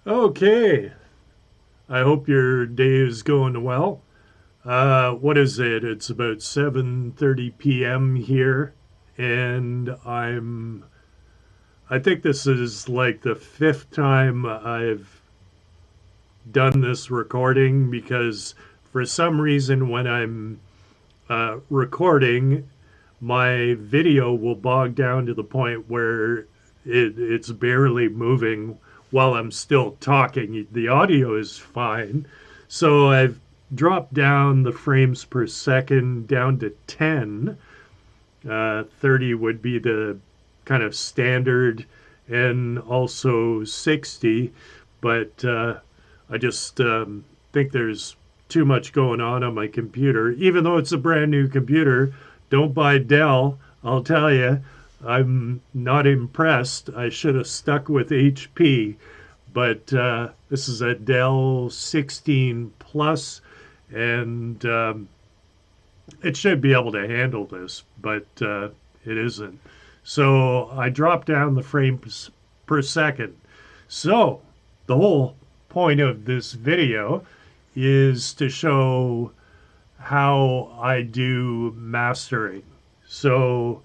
Okay, I hope your day is going well. What is it? It's about 7:30 p.m. here, and I think this is like the fifth time I've done this recording because for some reason when I'm recording, my video will bog down to the point where it's barely moving while I'm still talking. The audio is fine. So I've dropped down the frames per second down to 10. 30 would be the kind of standard, and also 60. But I just think there's too much going on my computer. Even though it's a brand new computer, don't buy Dell. I'll tell you, I'm not impressed. I should have stuck with HP, but this is a Dell 16 Plus, and it should be able to handle this, but it isn't. So I dropped down the frames per second. So the whole point of this video is to show how I do mastering. So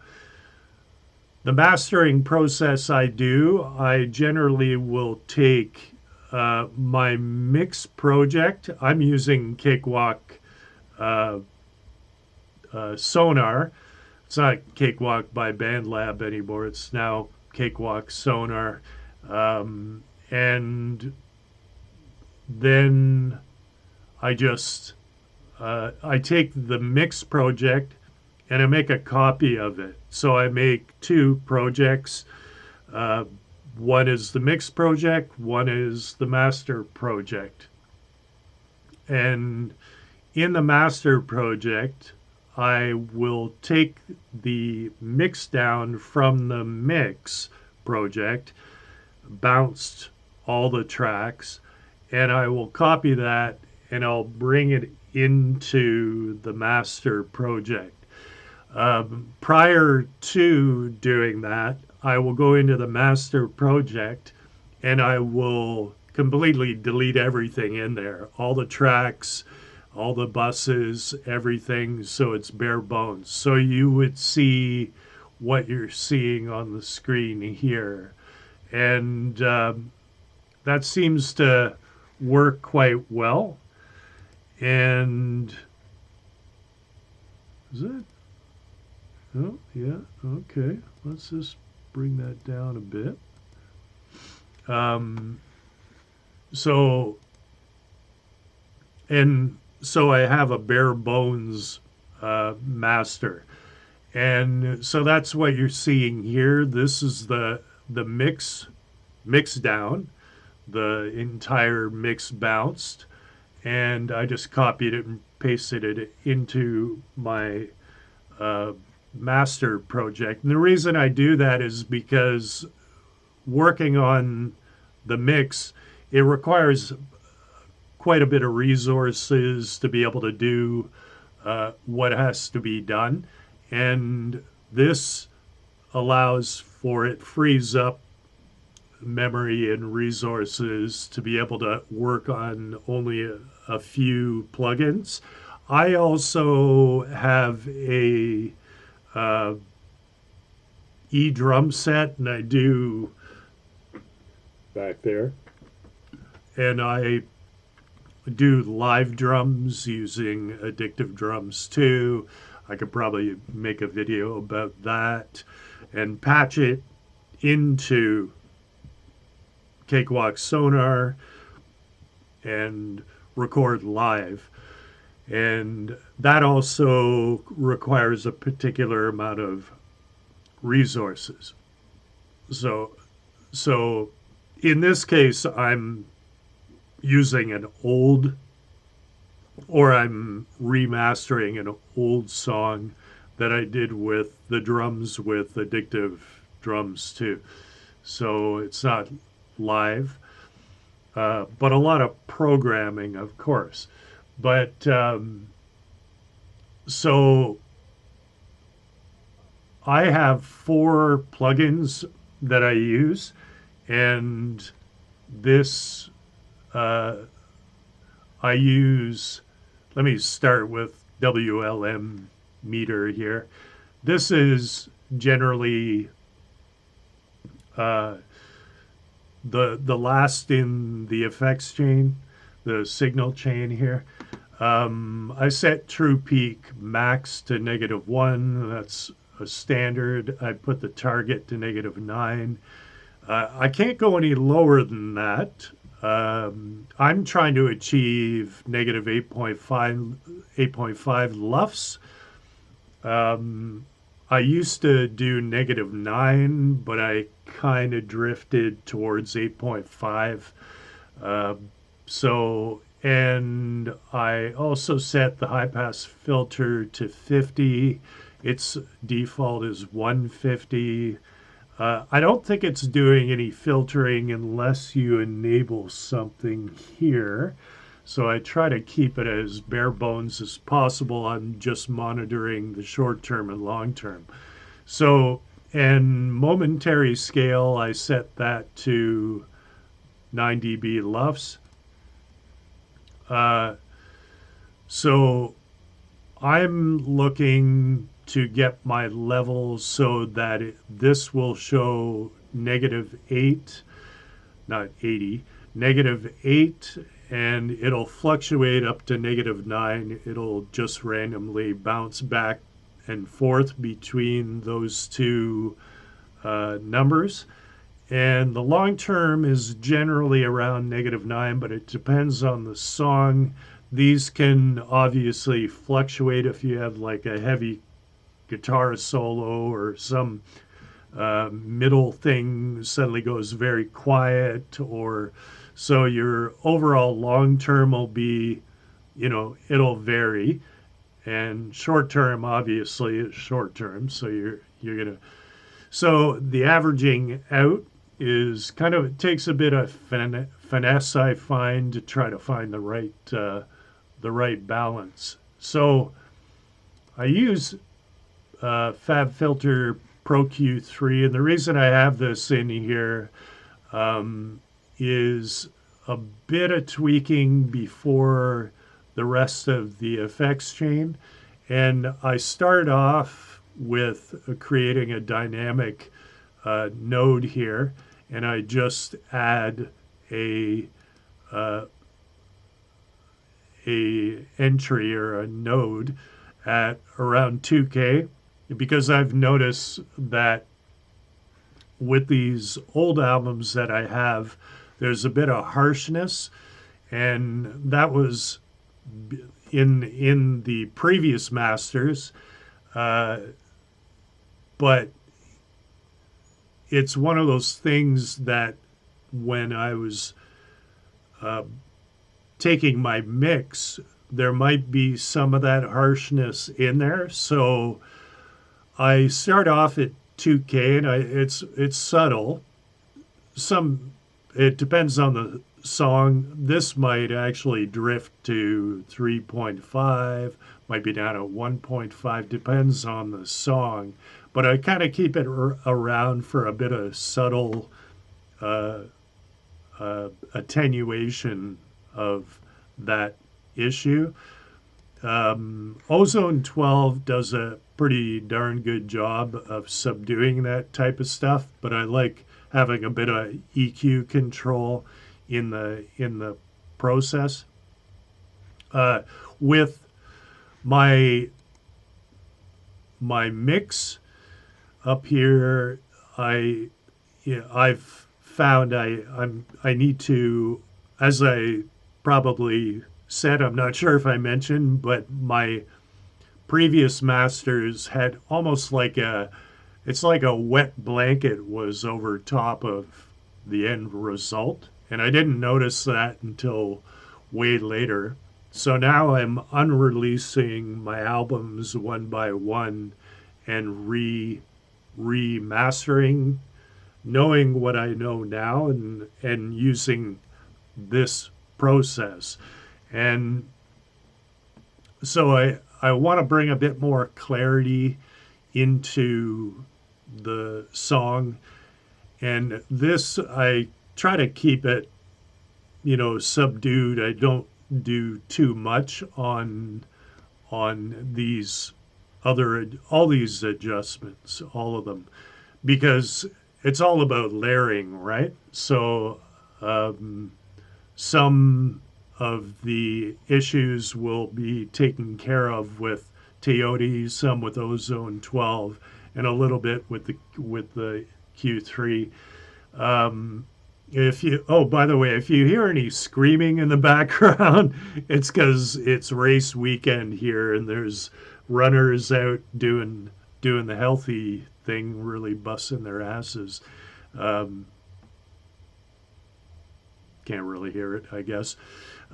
the mastering process I generally will take my mix project. I'm using Cakewalk uh, Sonar. It's not Cakewalk by BandLab anymore. It's now Cakewalk Sonar. And then I just I take the mix project and I make a copy of it. So I make two projects. Uh, One is the mix project, one is the master project. And in the master project, I will take the mix down from the mix project, bounced all the tracks, and I will copy that and I'll bring it into the master project. Prior to doing that, I will go into the master project and I will completely delete everything in there, all the tracks, all the buses, everything, so it's bare bones. So you would see what you're seeing on the screen here. And that seems to work quite well. And is it? Oh, yeah, okay. Let's just bring that down a bit. Um, so, and so I have a bare bones master. And so that's what you're seeing here. This is the mix down, the entire mix bounced, and I just copied it and pasted it into my uh, master project. And the reason I do that is because working on the mix, it requires quite a bit of resources to be able to do what has to be done. And this allows for it, frees up memory and resources to be able to work on only a few plugins. I also have a uh, drum set, and I do back there, and I do live drums using Addictive Drums too. I could probably make a video about that and patch it into Cakewalk Sonar and record live. And that also requires a particular amount of resources. So, so in this case, I'm using an old, or I'm remastering an old song that I did with the drums with Addictive Drums too. So it's not live, but a lot of programming, of course. But so I have four plugins that I use, and this uh, I use, let me start with WLM meter here. This is generally uh, the last in the effects chain, the signal chain here. I set true peak max to -1. That's a standard. I put the target to -9. I can't go any lower than that. I'm trying to achieve -8.5 LUFS. I used to do -9, but I kind of drifted towards 8.5. And I also set the high pass filter to 50. Its default is 150. I don't think it's doing any filtering unless you enable something here. So I try to keep it as bare bones as possible. I'm just monitoring the short term and long term. So, and momentary scale, I set that to 9 dB LUFS. So I'm looking to get my levels so that this will show -8, not 80, -8, and it'll fluctuate up to -9. It'll just randomly bounce back and forth between those two numbers. And the long term is generally around -9, but it depends on the song. These can obviously fluctuate if you have like a heavy guitar solo or some middle thing suddenly goes very quiet, or so your overall long term will be, it'll vary. And short term obviously is short term, so you're gonna, so the averaging out is kind of, it takes a bit of finesse, I find, to try to find the right balance. So I use Fabfilter Q3, and the reason I have this in here is a bit of tweaking before the rest of the effects chain. And I start off with creating a dynamic node here, and I just add a entry or a node at around 2K, because I've noticed that with these old albums that I have, there's a bit of harshness, and that was in the previous masters, but it's one of those things that when I was taking my mix, there might be some of that harshness in there. So I start off at 2K, and it's subtle. It depends on the song. This might actually drift to 3.5, might be down at 1.5, depends on the song. But I kind of keep it around for a bit of subtle attenuation of that issue. Ozone 12 does a pretty darn good job of subduing that type of stuff, but I like having a bit of EQ control in the process. With my mix up here, I've found I need to, as I probably said, I'm not sure if I mentioned, but my previous masters had almost like it's like a wet blanket was over top of the end result. And I didn't notice that until way later. So now I'm unreleasing my albums one by one and remastering, knowing what I know now, and using this process. And so I want to bring a bit more clarity into the song. And this, I try to keep it subdued. I don't do too much on these all these adjustments, all of them, because it's all about layering, right? So some of the issues will be taken care of with TEOTE, some with Ozone 12, and a little bit with the Q3. If you by the way, if you hear any screaming in the background, it's because it's race weekend here, and there's runners out doing the healthy thing, really busting their asses. Um, can't really hear it, I guess.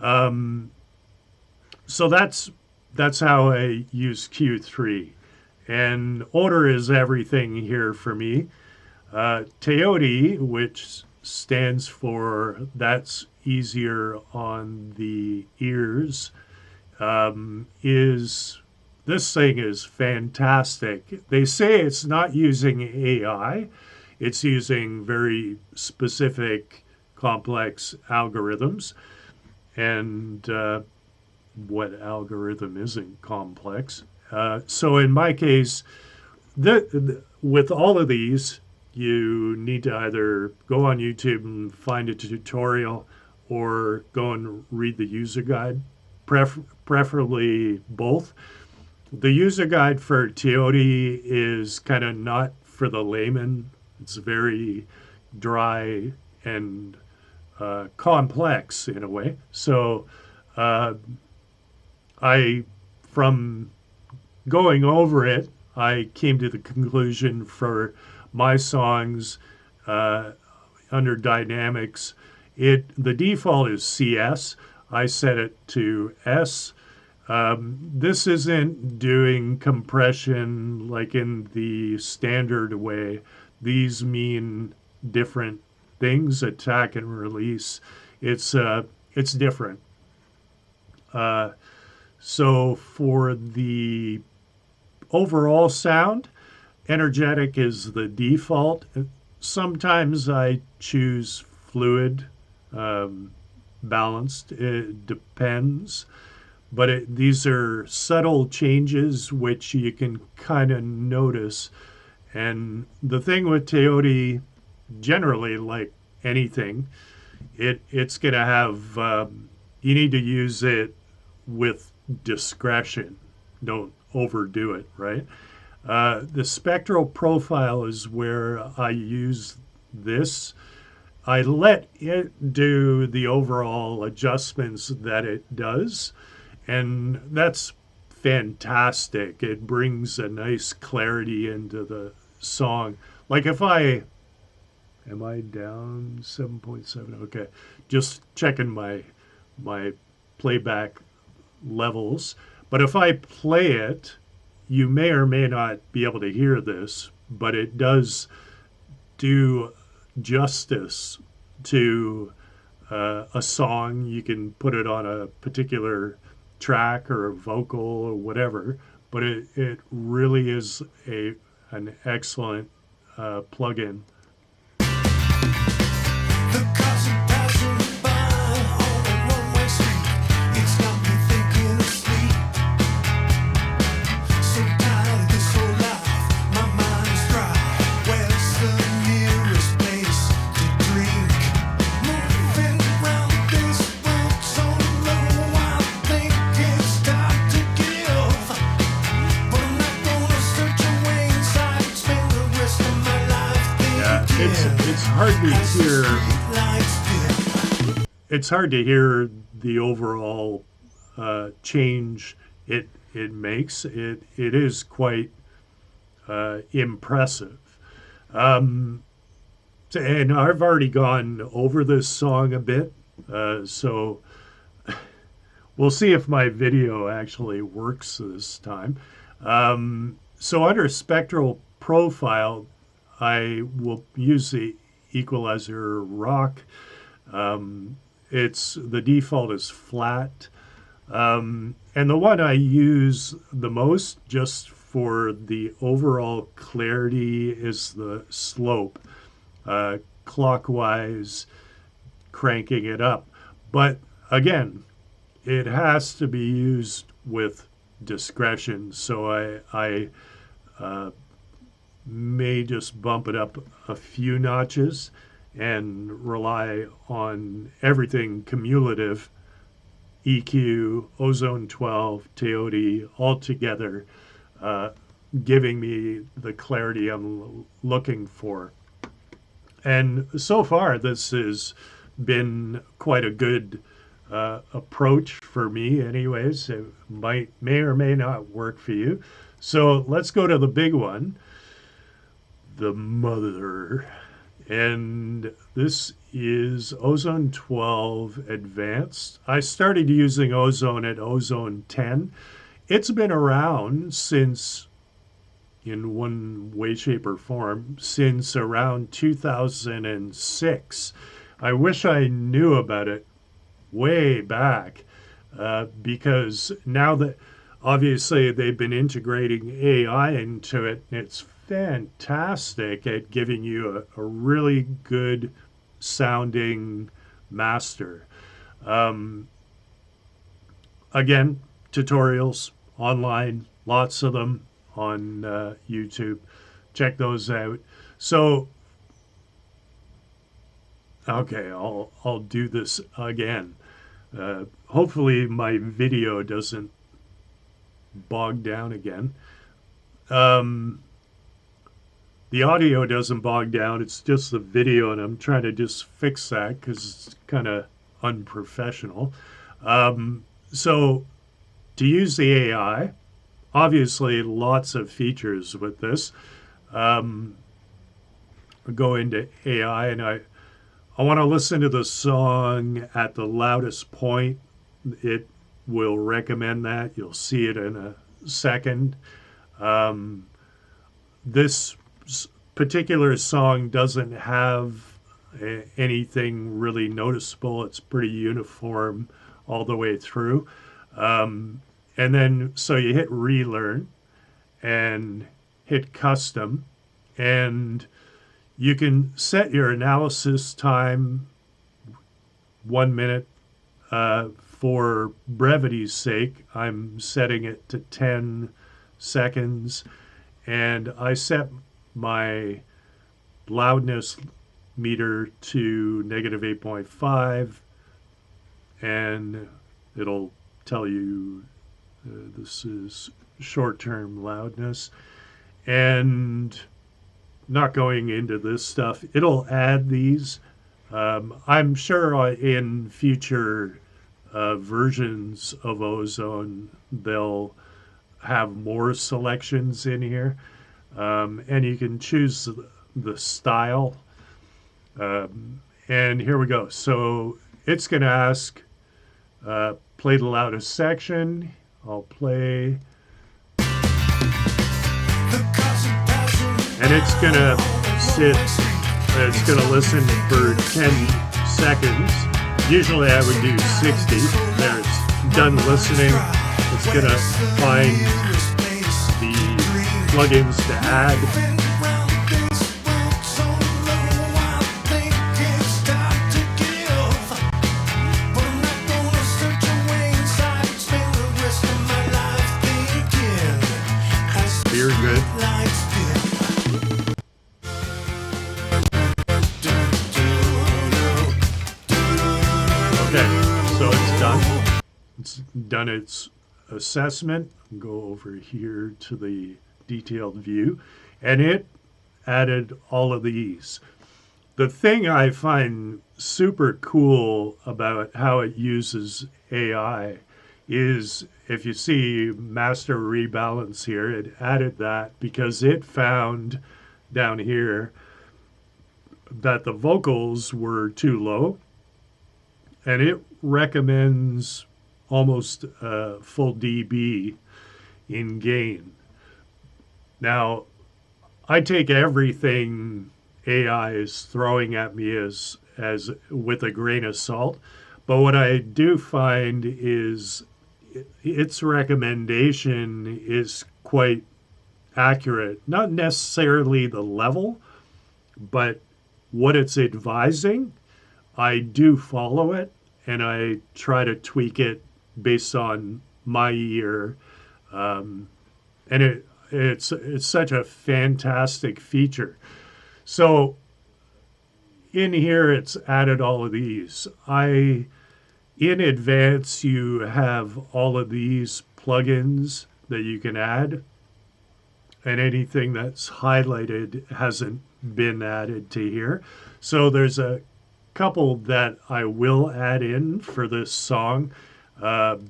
Um, so that's how I use Q3, and order is everything here for me. TEOTE, which stands for that's easier on the ears, is this thing is fantastic. They say it's not using AI, it's using very specific complex algorithms. And what algorithm isn't complex? So in my case, with all of these, you need to either go on YouTube and find a tutorial or go and read the user guide, preferably both. The user guide for TEOTE is kind of not for the layman. It's very dry and complex in a way. So from going over it, I came to the conclusion for my songs under dynamics, the default is CS. I set it to S. This isn't doing compression like in the standard way. These mean different things, attack and release. It's different. So for the overall sound, energetic is the default. Sometimes I choose fluid, balanced. It depends. But these are subtle changes which you can kind of notice. And the thing with TEOTE, generally, like anything, it's going to have, you need to use it with discretion. Don't overdo it, right? The spectral profile is where I use this. I let it do the overall adjustments that it does, and that's fantastic. It brings a nice clarity into the song. Like if am I down 7.7? Okay, just checking my playback levels. But if I play it, you may or may not be able to hear this, but it does do justice to a song. You can put it on a particular track or a vocal or whatever, but it really is an excellent plugin. It's hard to hear. It's hard to hear the overall change it makes. It is quite impressive. And I've already gone over this song a bit, so we'll see if my video actually works this time. So under spectral profile, I will use the equalizer rock. The default is flat. And the one I use the most just for the overall clarity is the slope, clockwise, cranking it up. But again, it has to be used with discretion. So I may just bump it up a few notches and rely on everything cumulative, EQ, Ozone 12, TEOTE, all together, giving me the clarity I'm looking for. And so far, this has been quite a good approach for me anyways. It may or may not work for you. So let's go to the big one, the mother. And this is Ozone 12 Advanced. I started using Ozone at Ozone 10. It's been around since, in one way, shape, or form, since around 2006. I wish I knew about it way back because now that obviously they've been integrating AI into it, it's fantastic at giving you a really good sounding master. Again, tutorials online, lots of them on YouTube. Check those out. So, okay, I'll do this again. Hopefully my video doesn't bog down again. The audio doesn't bog down. It's just the video, and I'm trying to just fix that because it's kind of unprofessional. So to use the AI, obviously lots of features with this. Go into AI, and I want to listen to the song at the loudest point. It will recommend that. You'll see it in a second. This particular song doesn't have anything really noticeable. It's pretty uniform all the way through. And then, so you hit relearn and hit custom, and you can set your analysis time 1 minute. For brevity's sake, I'm setting it to 10 seconds, and I set my loudness meter to -8.5, and it'll tell you this is short-term loudness. And not going into this stuff, it'll add these. I'm sure in future versions of Ozone, they'll have more selections in here. And you can choose the style. And here we go. So it's going to ask, play the loudest section. I'll play. And it's going to it's going to listen for 10 seconds. Usually I would do 60. There, it's done listening. It's going to find the plugins to add. You're good. Okay, so it's done. It's done its assessment. Go over here to the detailed view, and it added all of these. The thing I find super cool about how it uses AI is, if you see master rebalance here, it added that because it found down here that the vocals were too low, and it recommends almost full dB in gain. Now, I take everything AI is throwing at me as with a grain of salt, but what I do find is its recommendation is quite accurate. Not necessarily the level, but what it's advising, I do follow it, and I try to tweak it based on my ear. And it's such a fantastic feature. So in here, it's added all of these. In advance, you have all of these plugins that you can add, and anything that's highlighted hasn't been added to here. So there's a couple that I will add in for this song.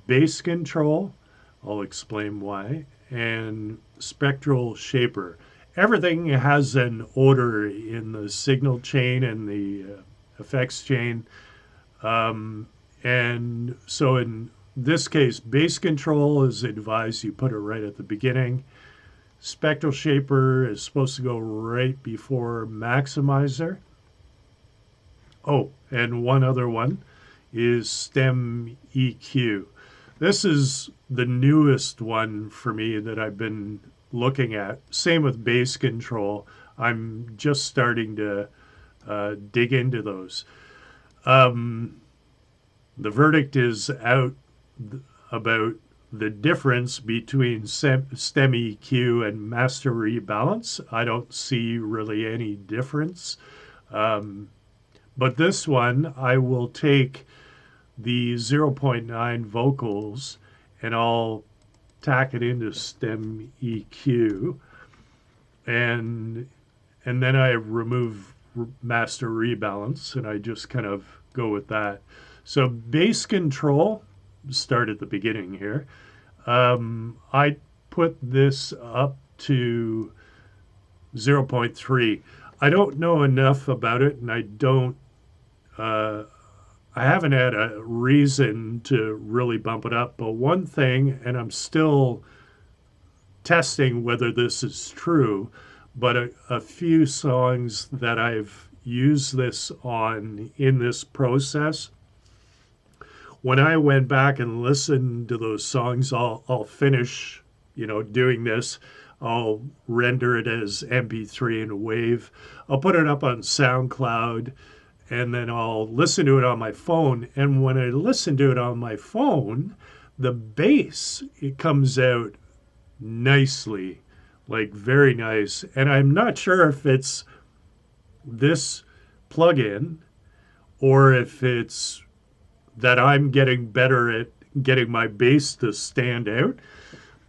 Bass control, I'll explain why, and spectral shaper. Everything has an order in the signal chain and the effects chain. And so in this case, bass control is advised you put it right at the beginning. Spectral shaper is supposed to go right before maximizer. Oh, and one other one is stem EQ. This is the newest one for me that I've been looking at. Same with bass control. I'm just starting to dig into those. The verdict is out about the difference between stem EQ and master rebalance. I don't see really any difference. But this one, I will take the 0.9 vocals and I'll tack it into stem EQ, and then I remove master rebalance, and I just kind of go with that. So bass control, start at the beginning here. I put this up to 0.3. I don't know enough about it, and I haven't had a reason to really bump it up. But one thing, and I'm still testing whether this is true, but a few songs that I've used this on in this process, when I went back and listened to those songs, I'll finish, doing this. I'll render it as MP3 and a wave. I'll put it up on SoundCloud, and then I'll listen to it on my phone. And when I listen to it on my phone, the bass, it comes out nicely, like very nice. And I'm not sure if it's this plugin or if it's that I'm getting better at getting my bass to stand out.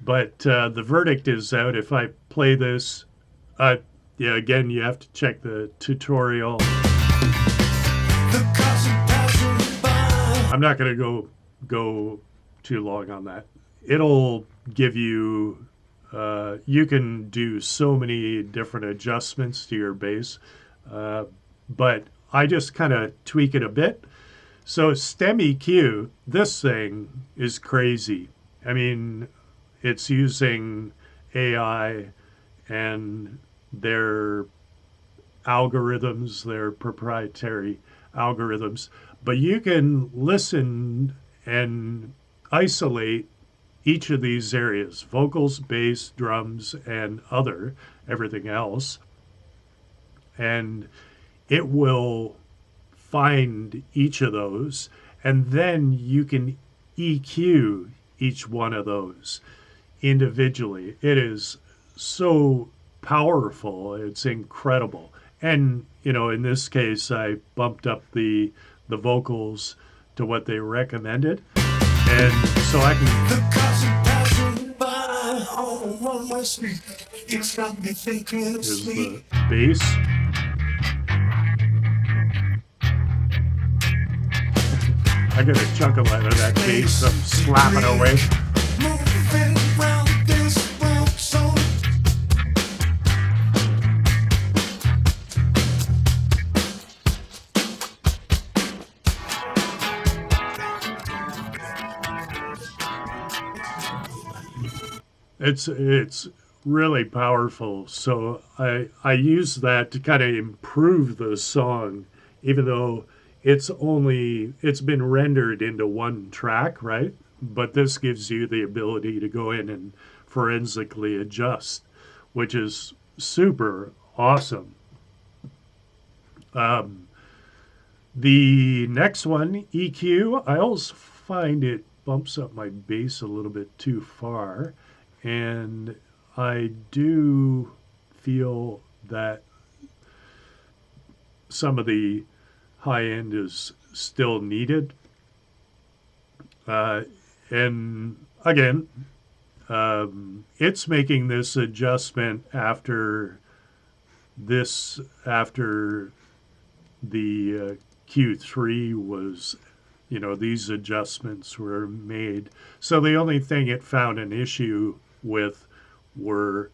But the verdict is out. If I play this, again, you have to check the tutorial. I'm not going to go too long on that. It'll give you, you can do so many different adjustments to your bass, but I just kind of tweak it a bit. So stem EQ, this thing is crazy. I mean, it's using AI and their algorithms, their proprietary algorithms, but you can listen and isolate each of these areas: vocals, bass, drums, and everything else, and it will find each of those, and then you can EQ each one of those individually. It is so powerful. It's incredible. And, in this case, I bumped up the vocals to what they recommended. And so I can... Here's the bass. I got a chunk of that bass I'm slapping away. It's really powerful. So I use that to kind of improve the song, even though it's been rendered into one track, right? But this gives you the ability to go in and forensically adjust, which is super awesome. The next one, EQ, I always find it bumps up my bass a little bit too far. And I do feel that some of the high end is still needed. Uh, and again, it's making this adjustment after the Q3 was, these adjustments were made. So the only thing it found an issue with were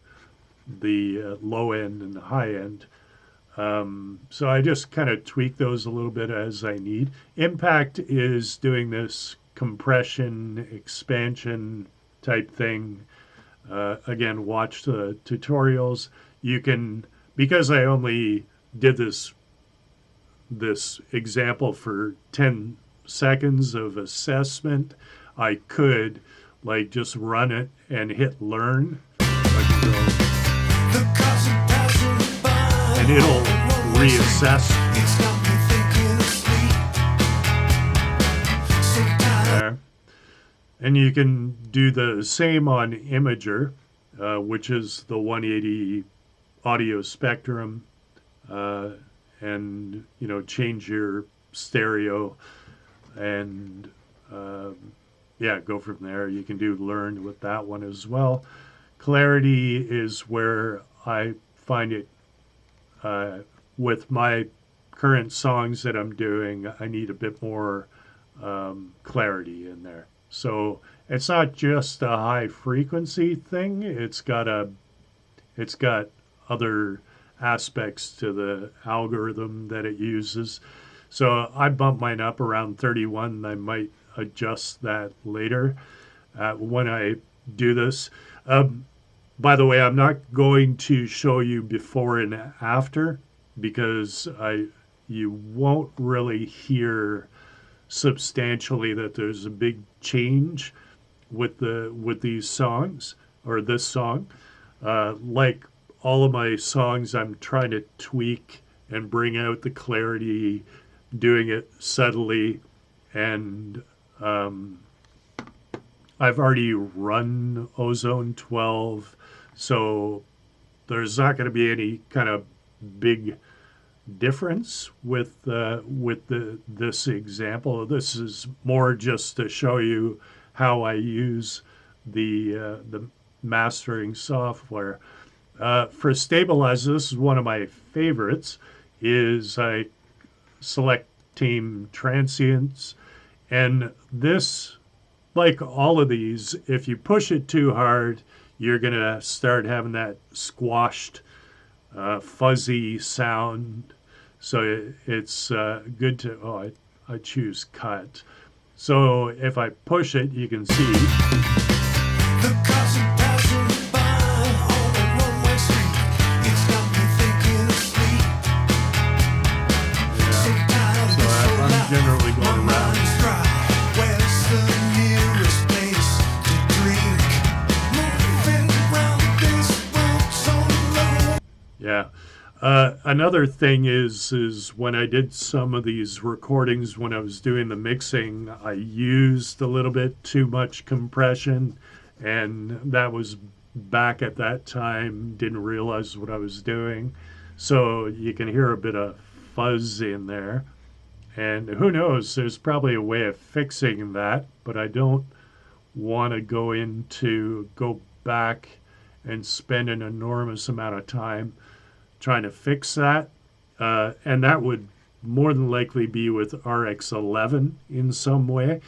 the low end and the high end. So I just kind of tweak those a little bit as I need. Impact is doing this compression, expansion type thing. Again, watch the tutorials. You can, because I only did this example for 10 seconds of assessment, I could like just run it and hit learn. And it'll reassess. There. And you can do the same on Imager, which is the 180 audio spectrum, and change your stereo, and go from there. You can do learn with that one as well. Clarity is where I find it with my current songs that I'm doing. I need a bit more clarity in there. So it's not just a high frequency thing. It's got other aspects to the algorithm that it uses. So I bump mine up around 31. I might adjust that later when I do this. By the way, I'm not going to show you before and after because you won't really hear substantially that there's a big change with these songs or this song. Like all of my songs, I'm trying to tweak and bring out the clarity, doing it subtly, and I've already run Ozone 12, so there's not going to be any kind of big difference with this example. This is more just to show you how I use the mastering software. For stabilizer, this is one of my favorites. Is I select Team Transients, and this, like all of these, if you push it too hard, you're gonna start having that squashed, fuzzy sound. So it's good to. Oh, I choose cut. So if I push it, you can see. Generally going around. Yeah. Another thing is when I did some of these recordings when I was doing the mixing, I used a little bit too much compression, and that was back at that time, didn't realize what I was doing. So you can hear a bit of fuzz in there. And who knows, there's probably a way of fixing that, but I don't want to go back and spend an enormous amount of time trying to fix that. And that would more than likely be with RX11 in some way.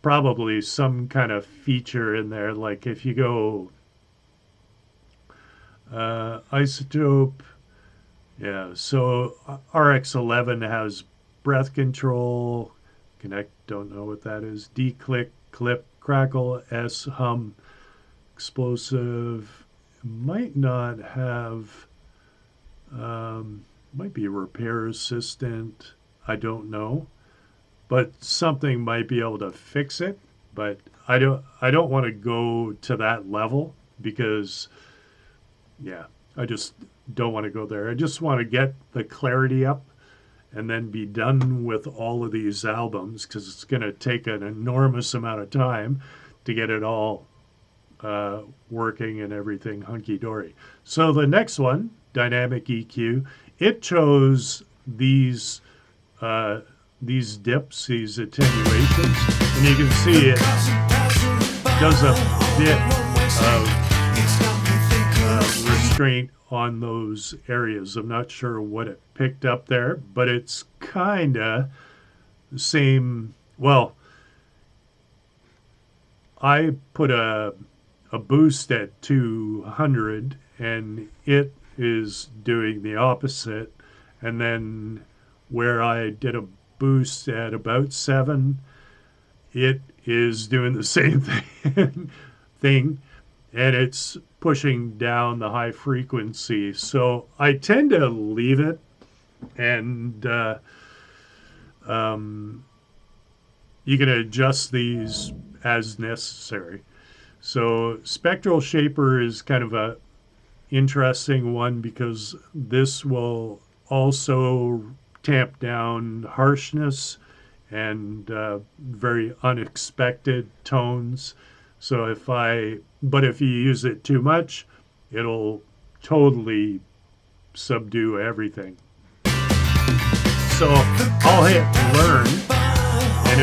Probably some kind of feature in there, like if you go isotope, yeah, so RX11 has breath control, connect, don't know what that is, declick, clip, crackle, S, hum, explosive, might not have, might be repair assistant, I don't know, but something might be able to fix it, but I don't want to go to that level because, yeah, I just don't want to go there. I just want to get the clarity up and then be done with all of these albums, because it's going to take an enormous amount of time to get it all working and everything hunky-dory. So the next one, dynamic EQ, it chose these dips, these attenuations, and you can see it does a bit of restraint on those areas. I'm not sure what it picked up there, but it's kind of the same. Well, I put a boost at 200 and it is doing the opposite. And then where I did a boost at about 7, it is doing the same thing, and it's pushing down the high frequency. So I tend to leave it, and you can adjust these as necessary. So Spectral Shaper is kind of a interesting one, because this will also tamp down harshness and very unexpected tones. So if you use it too much, it'll totally subdue everything. So I'll hit learn, and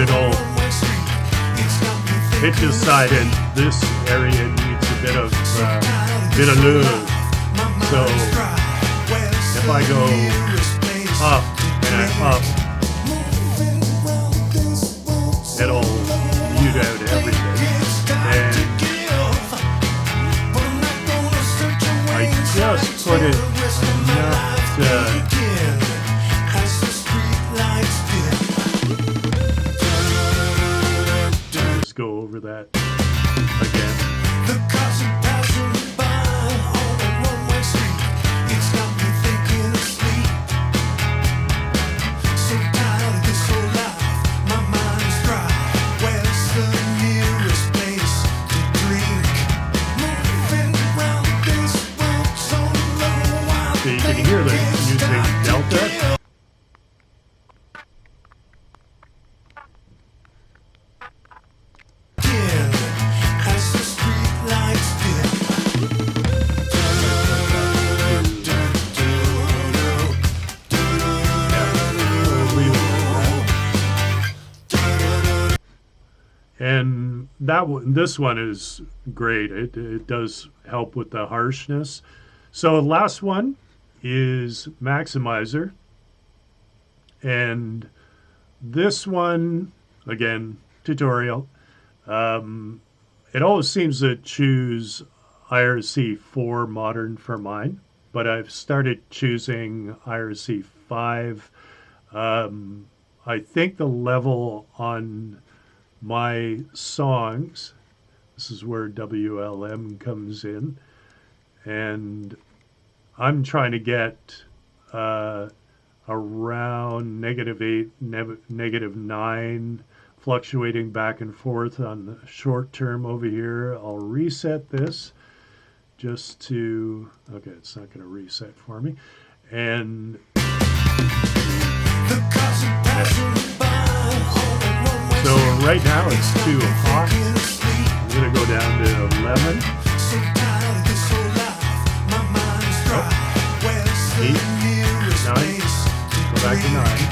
it decided this area needs a bit of love. So if I go up and up, it'll mute out everything. And I just put it enough to just go over that again. So you can hear that using delta. And this one is great. It does help with the harshness. So the last one is Maximizer. And this one, again, tutorial. It always seems to choose IRC4 modern for mine, but I've started choosing IRC5. I think the level on my songs, this is where WLM comes in, and I'm trying to get around -8, -9, fluctuating back and forth on the short term over here. I'll reset this just to, okay, it's not going to reset for me. And so right now it's too hot. I'm going to go down to 11. 8, 9, go back to 9.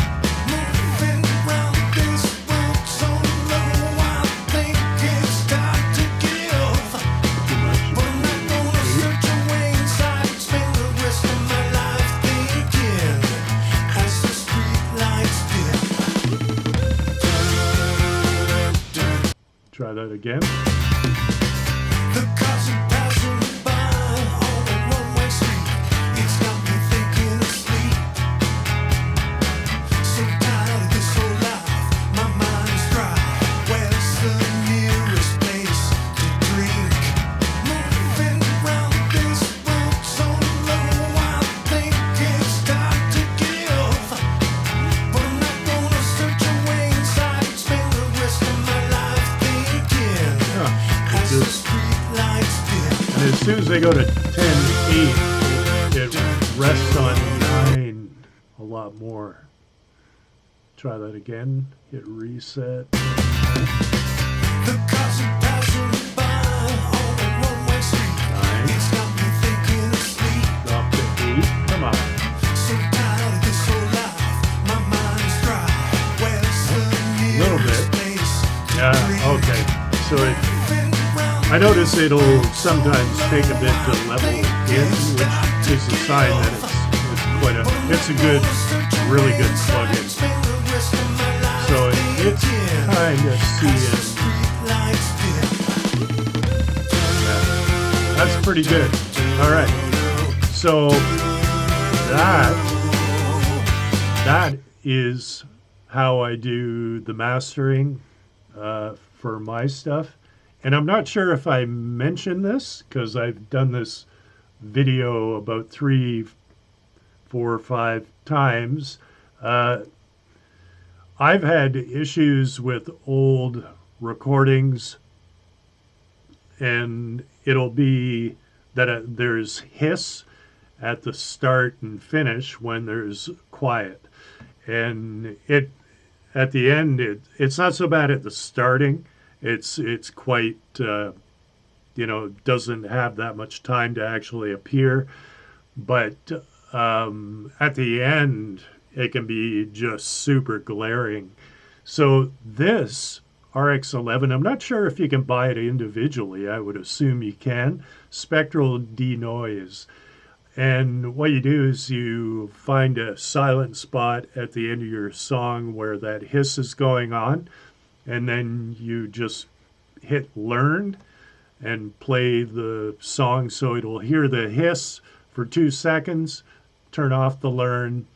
Try that again. As soon as they go to 10.8, it rests on 9 a lot more. try that again. Hit reset. The cars are passing by on a one-way street. It's got me thinking of sleep. Drop to 8. Come on. So tired of this whole life, my mind's dry. Where's the Little bit. nearest place to Yeah, breathe? okay. So I notice it'll sometimes take a bit to level in, which is a sign that it's a good, really good plugin. So it's kind of seeing. That's pretty good. All right. So that is how I do the mastering for my stuff. And I'm not sure if I mentioned this because I've done this video about 3, 4, 5 times. I've had issues with old recordings, and it'll be that there's hiss at the start and finish when there's quiet. And at the end, it's not so bad at the starting. It's quite, doesn't have that much time to actually appear. But at the end, it can be just super glaring. So this RX11, I'm not sure if you can buy it individually. I would assume you can. Spectral denoise. And what you do is you find a silent spot at the end of your song where that hiss is going on, and then you just hit learn and play the song so it'll hear the hiss for 2 seconds, turn off the learn,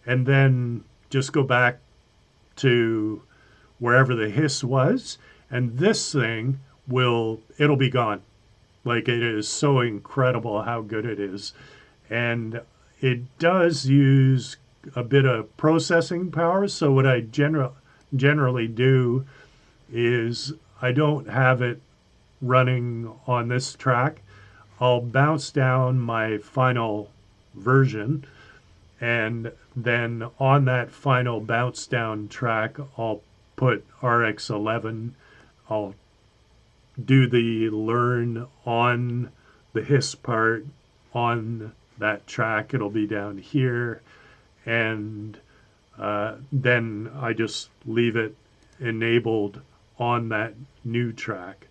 and then just go back to wherever the hiss was, and this thing it'll be gone. Like, it is so incredible how good it is. And it does use a bit of processing power. So what I generally do is I don't have it running on this track. I'll bounce down my final version, and then on that final bounce down track, I'll put RX11. I'll do the learn on the hiss part on that track. It'll be down here, and then I just leave it enabled on that new track.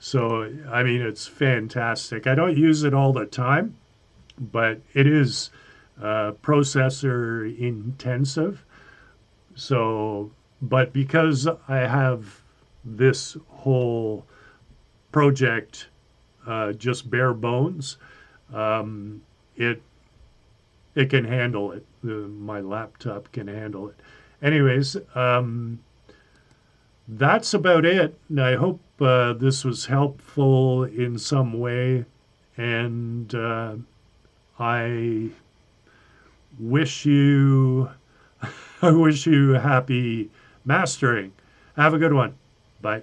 So, I mean, it's fantastic. I don't use it all the time, but it is processor intensive. So, but because I have this whole project just bare bones, it can handle it. My laptop can handle it. Anyways, that's about it. I hope this was helpful in some way, and I wish you happy mastering. Have a good one. Bye.